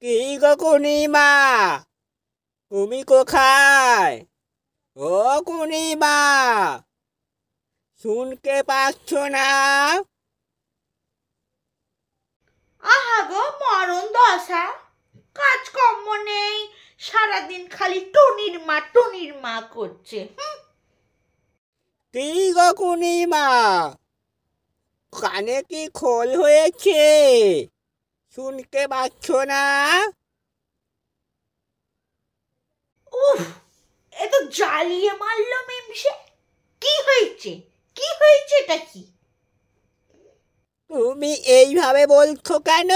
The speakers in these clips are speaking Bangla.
কি গো কুনিমা, তুমি কোথায়? ও কুনিমা, শুনতে পাচ্ছ না? আহা গো মরণ দশা, কাজকর্ম নেই, সারাদিন খালি টুনির মা করছে। কি গো কুনিমা, কানে কি খোল হয়েছে? শুনতে পাচ্ছ না? উফ, এ তো জ্বালিয়ে মারলো মিমসে। কি হয়েছে, কি হয়েছে এটা কি? তুমি এইভাবে বলছো কেন?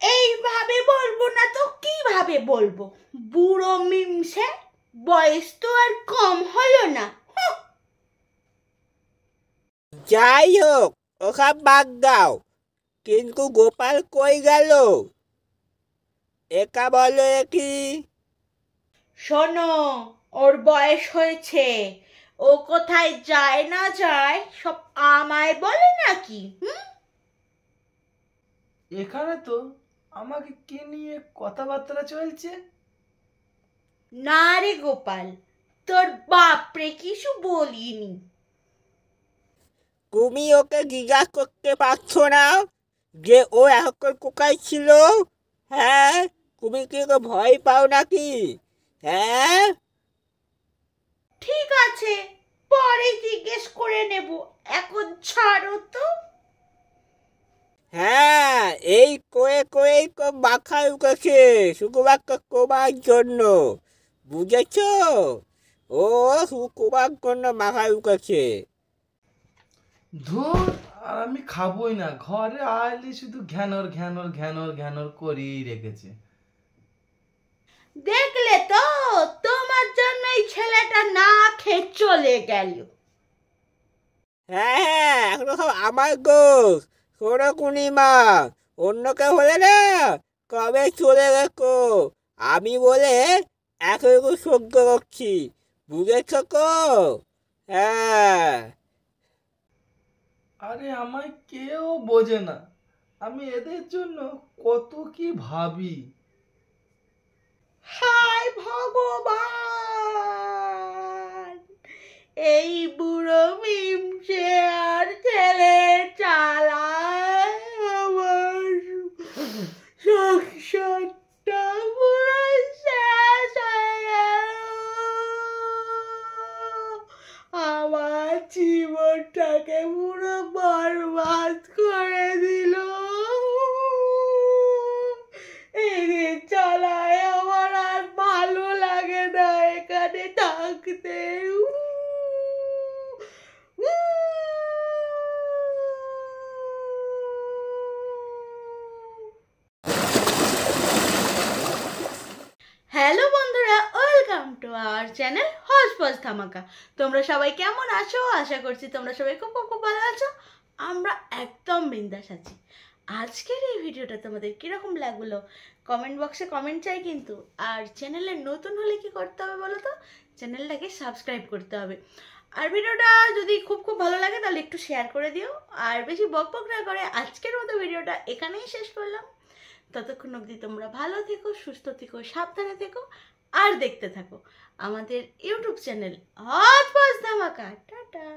এইভাবে বলবো না তো কিভাবে বলবো? বুড়ো মিমসে, বয়স তো আর কম হলো না। যাই হোক, ওসব বাদ দাও। কিন্তু গোপাল কই গেল? একা বলো কি? শোনো, ওর বয়স হয়েছে, ও কোথায় যায় না যায় সব আমায় বলে নাকি? এখানে তো আমাকে কে নিয়ে কথাবার্তা চলছে? না রে গোপাল, তোর বাপরে কিছু বলিনি। তুমি ওকে জিজ্ঞাসা করতে পারছো না যে ও এখন কোথায় ছিল? হ্যাঁ, তুমি কি ওকে ভয় পাও নাকি? হ্যাঁ, ঠিক আছে, পরে জিজ্ঞেস করে নেব, এখন ছাড়ো তো। হ্যাঁ, এই কয়ে কয়েই তো মাথায় উঠেছে শুধুমাত্র তোমার জন্য, বুঝেছ? ও তোমার জন্য মাথায় উঠেছে। ধুর, আর আমি খাবোই না। ঘরে আইলে শুধু ঘ্যানর ঘ্যানর ঘ্যানর ঘ্যানর করেই রেখেছে। দেখলে তো, তোমার জন্য এই ছেলেটা না খেয়ে চলে গেল। হ্যাঁ হ্যাঁ, এখন সব আমার দোষ। শোনো কুনিমা, অন্য কেউ হলে না কবে চলে গেছো। আমি বলে এখন সহ্য করছি, বুঝেছ তো? হ্যাঁ। আরে আমায় কেউ বোঝে না। আমি এদের জন্য কত কি ভাবি। হায় ভগবান, এই বুড়ো মিমসে আর ছেলে চালায় আমার সংসারটা পুরো শেষ হয়ে গেল। আমার জীবনটাকে পুরো বরবাদ করে দিল। এদের চালায় আমার আর ভালো লাগে না এখানে থাকতে। হ্যালো বন্ধুরা, ওয়েলকাম টু আওয়ার চ্যানেল হজপজ ধামাকা। তোমরা সবাই কেমন আছো? আশা করছি তোমরা সবাই খুব খুব খুব ভালো আছো। আমরা একদম বিন্দাস আছি। আজকের এই ভিডিওটা তোমাদের কিরকম লাগলো কমেন্ট বক্সে কমেন্ট চাই কিন্তু। আর চ্যানেলে নতুন হলে কি করতে হবে বলো তো? চ্যানেলটাকে সাবস্ক্রাইব করতে হবে। আর ভিডিওটা যদি খুব খুব ভালো লাগে তাহলে একটু শেয়ার করে দিও। আর বেশি বক বক না করে আজকের মতো ভিডিওটা এখানেই শেষ করলাম। ততক্ষণ অবধি তোমরা ভালো থেকো, সুস্থ থেকো, সাবধানে থেকো, আর দেখতে থাকো আমাদের ইউটিউব চ্যানেল হজপজ ধামাকা। টাটা।